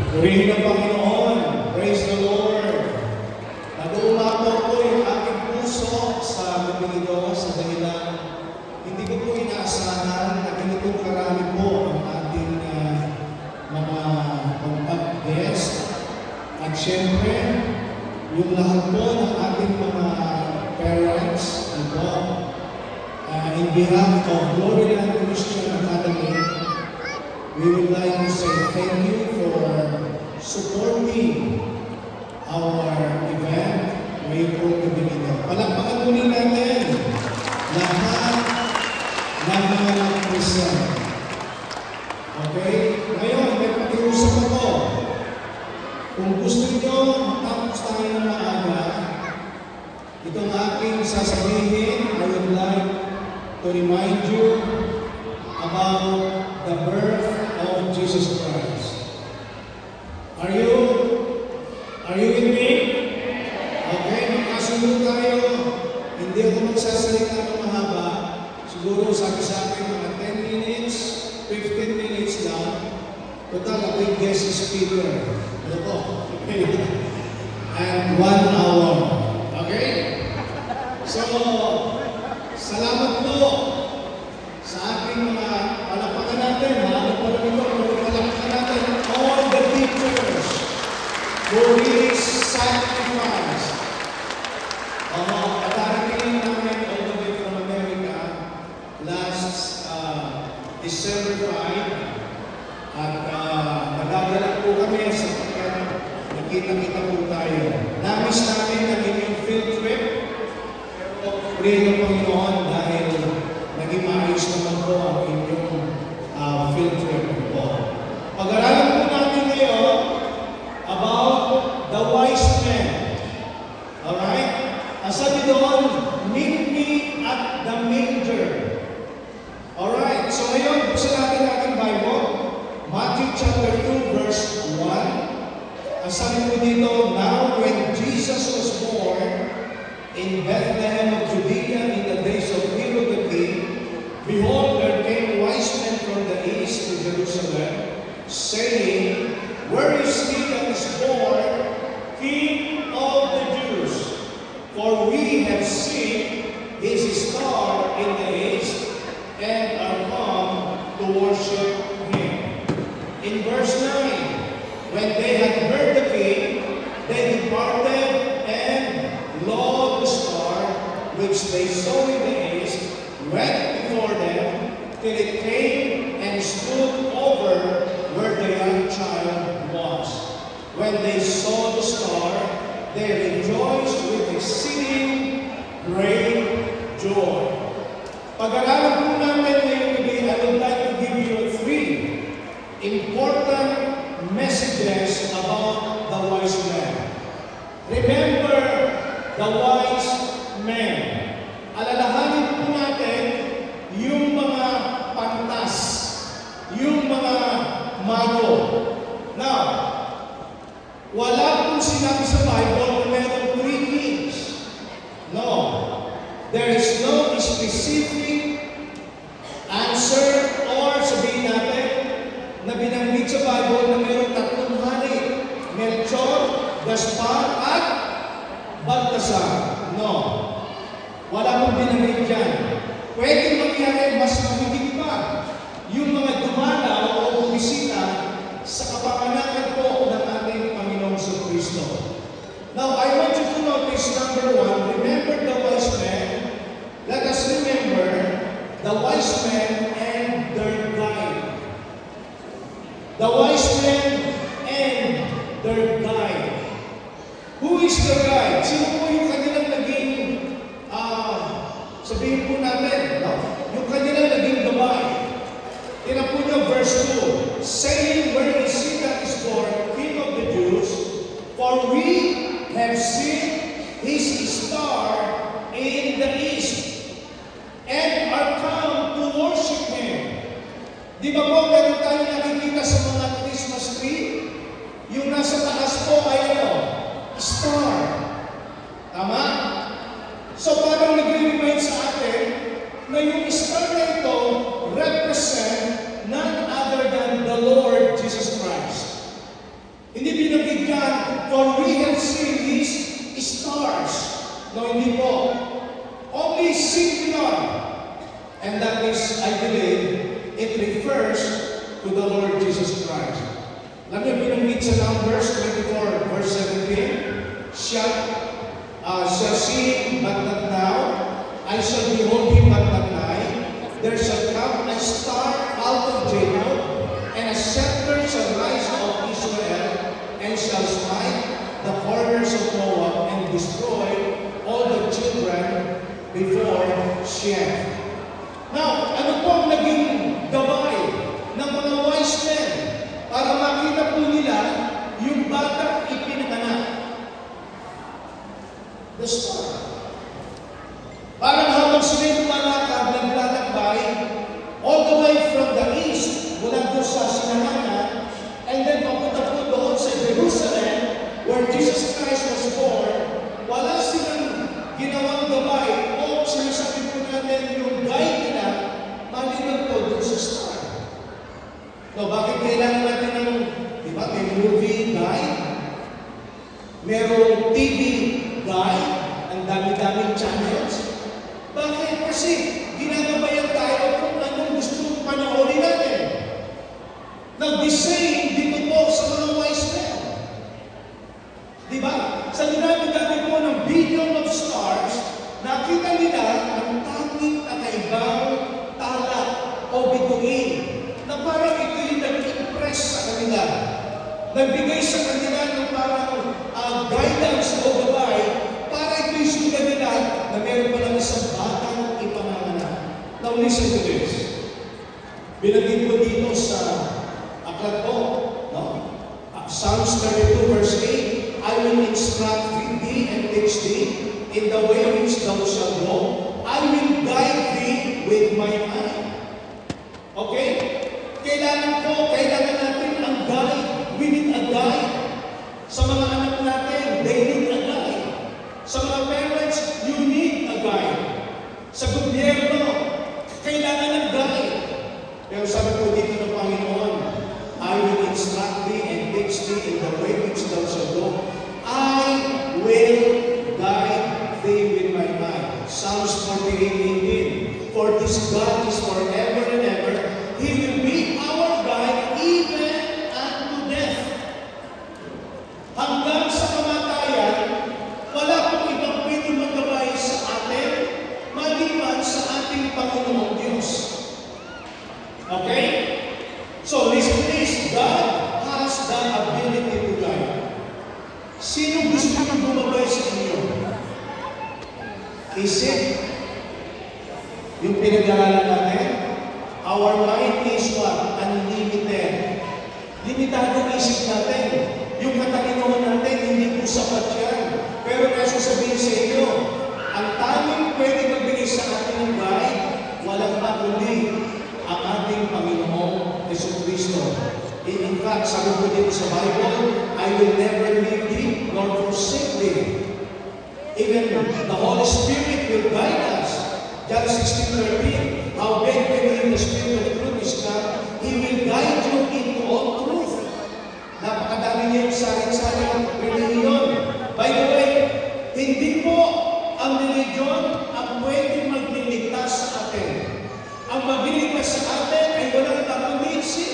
Purihin ang Panginoon. Praise the Lord. Nag-uumapot po yung aking puso sa gabi ito sa dahilan. Hindi ko po inaasahan na ganitong karami po ang ating mga contact guest. At syempre, yung lahat po ng ating mga parents, in behalf of Gloryland Christian Academy, we would like to say thank you for supporting our event ngayong po gabi ito. Palakpakan muli natin lahat ng mga nag-present. Okay? Ngayon, may pakiusap ako. Kung gusto nyo matapos tayo ng maaga, itong aking sasabihin, I would like to remind you about the birth of Jesus Christ. Are you with me? Okay, magkasunod tayo. Hindi ako magsasalita ng mahaba. Siguro sabi sa akin mga 10 minutes, 15 minutes lang. Total, ako'y guest speaker. Ano po? Okay. And 1 hour. Okay? So, salamat po sa ating mga palapakan natin. Ano po na ito? Palapakan natin all the teachers who really sacrifice. Patarating namin all the way from America last December 5. At nagagalang po kami sa nakita-kita po tayo. Namiss namin ang inyong field trip. Pero purihin ng Panginoon dahil naging maayos naman po ang inyong field trip po. Pag-aralan po natin ngayon about the wise men. Alright? Sabi doon, meet me at the manger. Alright, so ngayon, buksan natin ating Bible. Matthew chapter 2, verse 1. Ang sabi po dito, now when Jesus was born in Bethlehem of Judea in the days of Herod the king, behold, there came wise men from the east to Jerusalem, saying, where is he that is born, King of the Jews? For we have seen his star in the east, and are come to worship him. In verse 9, when they had heard the king, they departed and lo, the star which they saw in the east went before them till it came and stood over where the young child was. When they saw the star, they rejoiced with exceeding great joy. Pag-aralan po namin ngayong gabi, I would like to give you 3 important messages about the wise men. Remember the wise men. Alalahanin po natin yung mga pantas, yung mga mago. Now, wala pong sinabi sa Bible na mayroong 3 kings. No. There is no specific answer or sabihin natin na binanggit sa Bible na mayroong 3 hari. Melchor, Gaspar, at Baltasar. No. Wala pong binanggit dyan. Pwede mangyari mas mahigit pa yung mga dumalaw o bumisita sa kapanganakan po ng ating Panginoong Kristo. Now, I want you to notice number 1, remember the wise men. Let us remember the wise men and their guide. The wise men and their guide. Who is the guide? Sino po yung kanilang naging, sabihin po natin, no? Yung kanilang naging gabay. Tina po niyo verse 2, saying, where is he that is born, King of the Jews? For we have seen his star in the east, and are come to worship him. Di ba po, meron tayo nakikita sa mga Christmas tree? Yung nasa taas po ay ano? Star. For we have seen these stars. No, hindi po. Only singular. And that is, I believe, it refers to the Lord Jesus Christ. Alam niyo, binanggit sa Numbers 24, verse 17, shall see him, but not now. I shall behold him, but not nigh. There shall come a star out of Jacob, and a scepter shall rise of Israel, and shall smite the corners of Moab, and destroy all the children before Shem. Now, ano po ang naging gabay ng mga wise men para makita po nila yung batang ipinanganak? The star. Parang habang sila lumalakad, naglalakbay, all the way from the east, mula doon sa sinanganan, and then papunta po doon sa Jerusalem, where Jesus Christ was born, wala silang ginawang gabay o sinasabi po natin yung guide nila, maliban po doon sa star. So, bakit kailangan natin ng, di ba, may movie guide, merong TV guide, ang dami-daming channels. Bakit? Kasi ginagabayan tayo kung anong gusto panoorin natin. Now, the same dito po sa mga wise men. Di ba? Sa dinami-dami po ng billion of stars, nakita nila ang tanging kakaibang tala o bituin na parang ito yung nag-impress sa kanila. Nagbigay sa kanila ng parang guidance o gabay para ito yung suga nila na meron pa lang isang batang ipanganganak. Now listen to this. Binagin ko dito sa aklat ko, no? Psalms 32 verse 8, I will instruct thee and teach thee in the way which thou shalt go. I will guide thee with my eye. Okay? Kailangan natin ang guide. We need a guide. Sa mga anak natin, they need a guide. Sa mga parents, you need a guide. Sa gobyerno, kailangan ng guide. Pero sabi po dito ng Panginoon, I will instruct thee and teach thee in the way which thou shalt go. I will guide thee with my eye. Psalms 48:18. For this God is forever and ever. He will be our guide even unto death. Hanggang sa kamatayan, wala pong ibang pwede maggabay sa atin, maliban sa ating Panginoong Diyos. Okay? So, listen please, God has the ability to guide. Sino gusto niyong bumabay sa inyo? Is it yung pinag-aralan natin? Our mind is what? Unlimited. Limitado isip natin. Yung katalinawan natin, hindi po sapat yan. Pero kasi sabihin sa inyo, ang tanging pwede magbigay sa atin ng guide, walang kundi ang ating Panginoong Jesucristo. In fact, sabi po dito sa Bible, I will never leave thee nor forsake thee. Even the Holy Spirit will guide us. John 16:13, how great when the Spirit of truth is come, He will guide you into all truth. Napakadami niyang saling-saling religion. By the way, hindi po ang religion ang pwede magliligtas sa atin. Ang magliligtas sa atin ay walang kundi si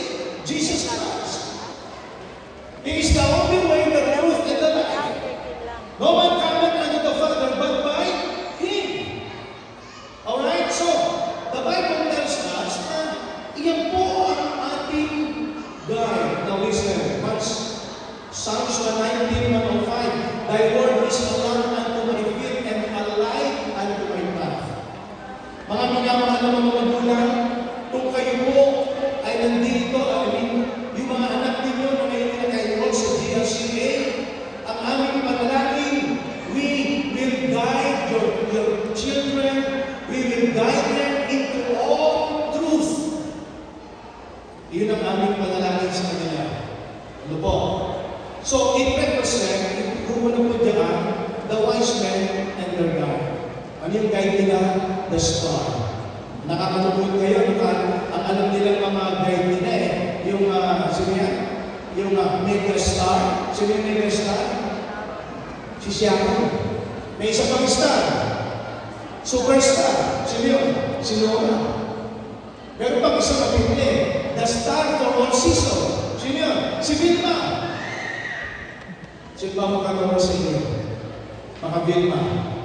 Jesus Christ. He is the only way, the truth, and the life. No one cometh unto the Father but by Him. Alright? So, the Bible tells us na iyan po ang ating guide. Now listen, Psalms 119:105, Thy word is a lamp unto my feet and a light unto my path. Mga minamahal na mga magulang, kung kayo po ay nandito, yung mga anak ninyo na ngayon naka-enroll sa GLCA, ang aming panalangin, we will guide your children, we will guide them into all truth. Yun ang aming panalangin sa kanila. Ano po? So, it represents, kung ano po diyan, the wise men and their guide. Ano yung guide nila? The star. Nakakalupot kayo, ang alam nilang mga guide nila yung, sino yan? Yung mega star. Sino yung mega star? Si Siakam. May isa pang star. Superstar. Sino yun? Si Nora. Meron pang isang kapitli. The star for all season. Sino yun? Si Vilma. Sino ba makagawa sa inyo? Mga Vilma.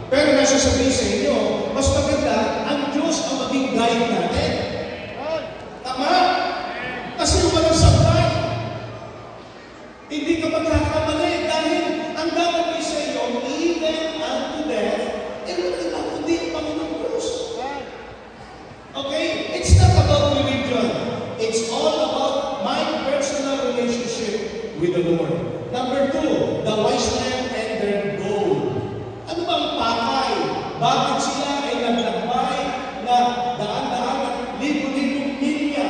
Pero nasa sabihin sa inyo, mas maganda ang Diyos ang maging guide natin. Tama? Kasi walang sablay. Hindi ka magkakamali dahil ang gagawin sa iyo, even unto death, walang iba kundi ang Panginoong Diyos. Okay? It's not about religion. It's all about my personal relationship with the Lord. Number 2, the wise men and their gold. Ano bang pakay? Bakit sila ay naglakbay na daan-daan at libo-libong milya,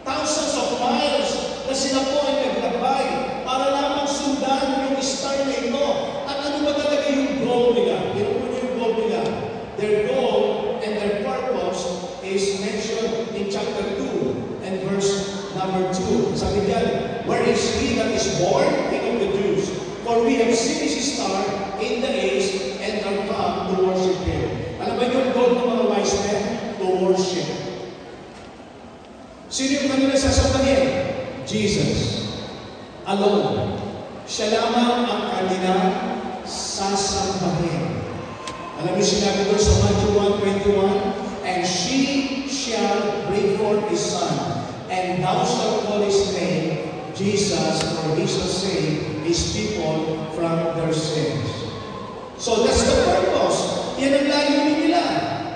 thousands of miles na sila po ay naglakbay para lamang sundan yung star na ito? At ano ba talaga yung goal nila? Yung goal nila? Their goal and their purpose is mentioned in chapter 2 and verse number 2. Sabi diyan, where is he that is born? King of the Jews. For we have seen his star in the east and are come to worship him. Alam ba yung goal ng mga wise men? To worship. Sino yung kanila sasabahin? Jesus. Alone. Siya lamang ang kanila sasabahin. Alam niyo sinabi doon sa Matthew 1:21, and she shall bring forth his son, and thou shalt call his name Jesus, for he shall save his people from their sins. So that's the purpose. Yan ang layunin nila.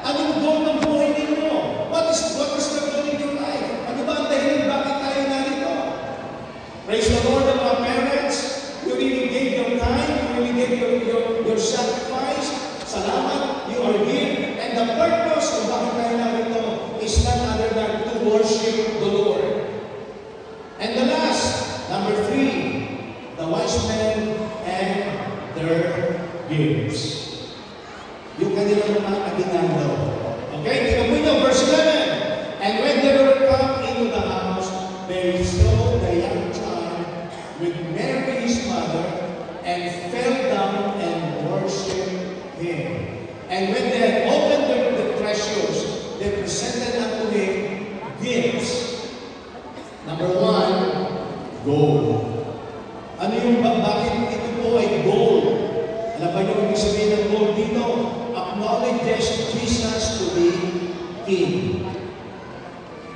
Anong goal ng buhay ninyo? What is the goal in your life? Ano ba ang dahilan bakit tayo narito? Praise the Lord, ang mga parents. You really gave your time. You really gave your sacrifice. Salamat. You are here. And the purpose kung bakit tayo narito is none other than to worship the Lord. And the last, number 3, the wise men and their gifts. Yung kanilang mga aginando. Okay? Tingnan mo nyo, verse 11. And when they were come into the house, they saw the young child with Mary his mother, and fell down and worshipped him. And when they had opened the treasures, they presented unto him gifts. Number 1, gold. Ano yung bakit ito po ay gold? Alam ba yung ibig sabihin ng gold dito? Acknowledges Jesus to be King.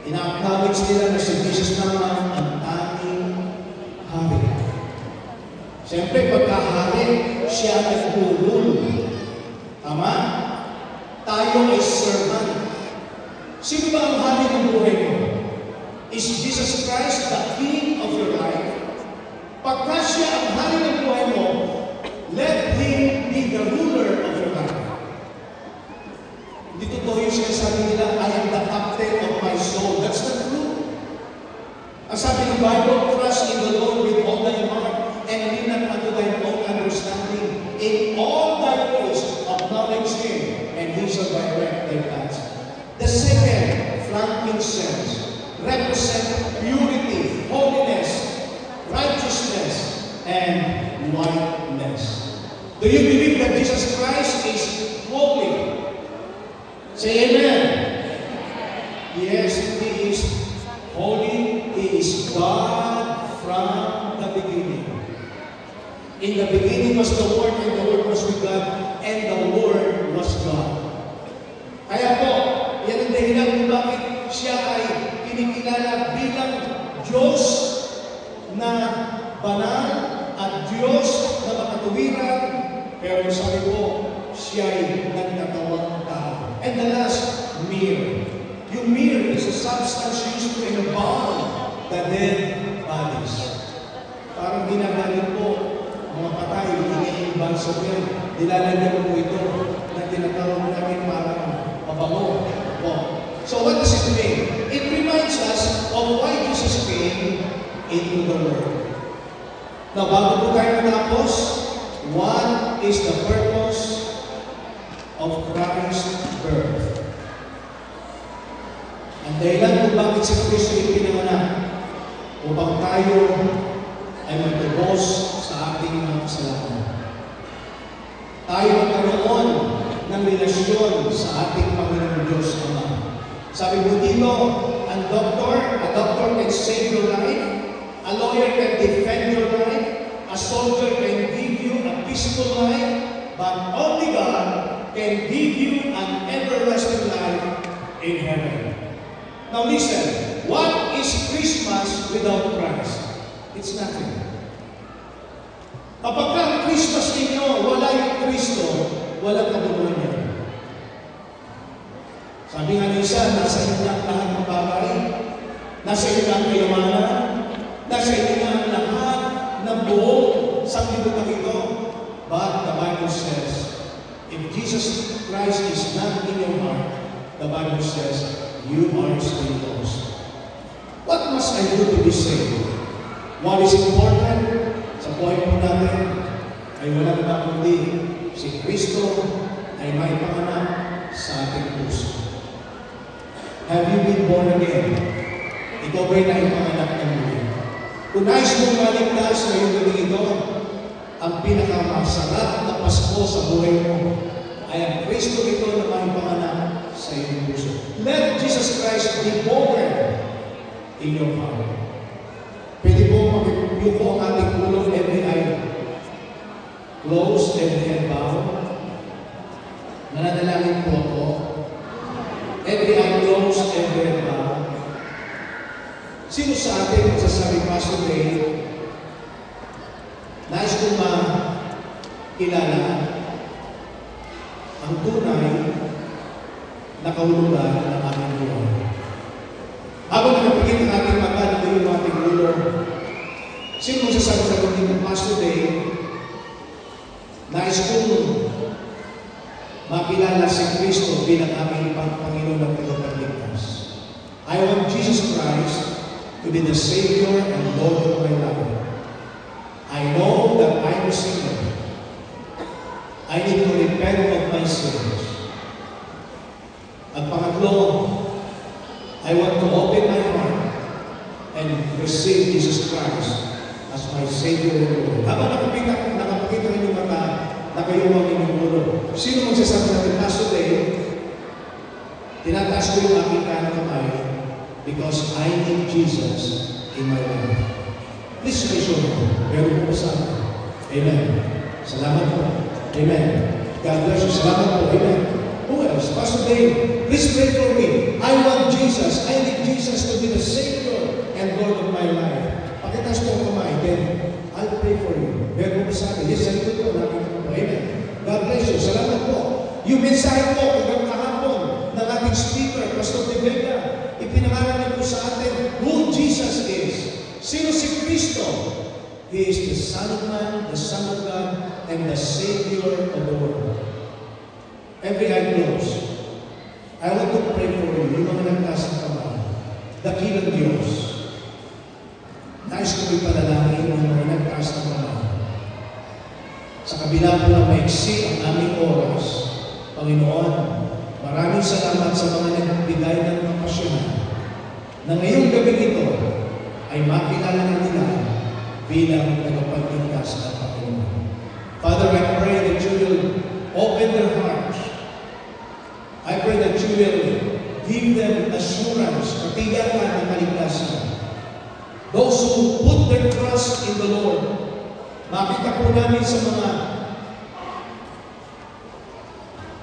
Ina-acknowledge nila na si Jesus naman ang tanging hari. Siyempre, pagkahari, siya nag-rule. Tama? Tayo ay servant. Sino ba ang hari ng buhay mo? Is Jesus Christ the King of your life? Pagka siya ang hari ng buhay mo, let Him be the ruler of your life. Hindi totoo yung sinasabi nila, I am the captain of my soul. That's not true. Ang sabi ng Bible, trust in the Lord with all thy heart and lean not unto thy own understanding. In all thy ways, acknowledge Him, and He shall direct thy paths. The second, frankincense, represent purity, holiness, righteousness, and whiteness. Do you believe that Jesus Christ is holy? Say amen. Yes, He is holy. He is God from the beginning. In the beginning was the Word, and the Word was with God, and the Word was God. Kaya po, yan ang dahilan kung bakit siya ay kinikilala bilang Diyos na banal at Diyos na makatuwiran, pero sabi ko, siya ay nagkatawang tao. And the last, myrrh. Yung myrrh is a substance used to embalm the dead bodies. Parang ginagamit po mga patay, iniimbang sa dead. Nilalagyan po ito na tinatawag namin parang mabango. So what does it mean? It reminds us of why Jesus came into the world. Now, bago po tayo matapos, what is the purpose of Christ's birth? Ang dahilan kung bakit si Kristo ay pinanganak upang tayo ay magtubos sa ating mga kasalanan. relasyon sa ating Panginoon Diyos Ama. Sabi mo dito, a doctor can save your life, a lawyer can defend your life, a soldier can give you a peaceful life, but only God can give you an everlasting life in heaven. Now listen, what is Christmas without Christ? It's nothing. Kapag ang Christmas ninyo, wala yung Kristo, walang kabuluhan niya. Sabi nga niya, nasa inyo na ang lahat ng bagay, nasa inyo na ang kayamanan, nasa inyo na ang lahat ng buong sanglibutan ito. But the Bible says, if Jesus Christ is not in your heart, the Bible says, you are still lost. What must I do to be saved? What is important sa buhay po natin ay walang iba kundi si Kristo ay may panganak sa ating puso. Have you been born again? Ikaw ba'y naipanganak ng muli? Kung nais mong maligtas ngayong gabi ito, ang pinakamasarap na Pasko sa buhay mo ay ang Kristo ito na may panganak sa iyong puso. Let Jesus Christ be born in your heart. Pwede po mag-yuko ang ating ulo, every eye closed, every head bowed. Nananalangin po ako. Every eye closed, every head bowed. Sino sa atin magsasabi, Pastor Ray, nais kong makilala ang tunay na kahulugan ng ating buhay. Habang nakapagin ang ating mata na yung ating ulo, sino magsasabi sa atin ng Pastor Day, nais kong makilala si Kristo bilang aming Panginoon at Tagapagligtas. I want Jesus Christ to be the Savior and Lord of my life. I know that I'm a sinner. I need to repent of my sins. At pangatlo, I want to open my heart and receive Jesus Christ as my Savior and Lord. Habang nakapakita ng inyong mata, nakayuwang inyong ulo. Sino magsasabi natin, Pastor Day, tinataas ko yung aking kanang kamay because I need Jesus in my life. Please raise your hand. Meron po sa akin. Amen. Salamat po. Amen. God bless you. Salamat po. Amen. Who else? Pastor Dave, please pray for me. I want Jesus. I need Jesus to be the Savior and Lord of my life. Pakitaas po ang kamay. Then, I'll pray for you. Meron po sa akin. Yes, I do po. Nakita po. Amen. God bless you. Salamat po. Yung mensahe po hanggang kahapon ng ating speaker, Pastor De Vega, ipinangalan niyo po sa atin who Jesus is. Sino si Kristo? He is the Son of Man, the Son of God, and the Savior of the world. Every eye closed. I want to pray for you. Yung mga nagtaas ng kamay. Dakilang Diyos. Nais ko ipanalangin yung mga nagtaas ng kamay. Sa kabila po na maiksi ang aming oras, Panginoon, maraming salamat sa mga nagbigay ng kapasyonan na ngayong gabi ito ay makilala na nila bilang tagapagligtas ng Panginoon. Father, I pray that you will open their hearts. I pray that you will give them assurance, katiyakan ng kaligtasan. Those who put their trust in the Lord, makita po namin sa mga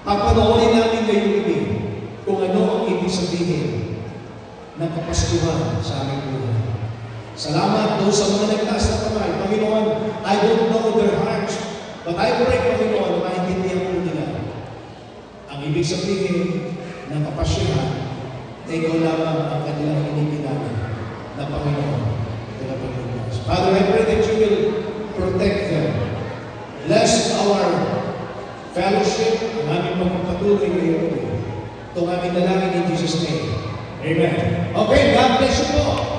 papanoorin namin ngayong gabi kung ano ang ibig sabihin ng kapaskuhan sa aming buhay. Salamat doon sa mga nagtaas na kamay. Panginoon, I don't know their hearts, but I pray, Panginoon, maintindihan po nila ang ibig sabihin ng kapasyahan na ikaw lamang ang kanilang inipinali na Panginoon. Father, I pray that you will protect them. Bless our fellowship, ang aming magpapatuloy ngayon. Ito ang aming dalangin in Jesus' name. Amen. Okay, God bless you po.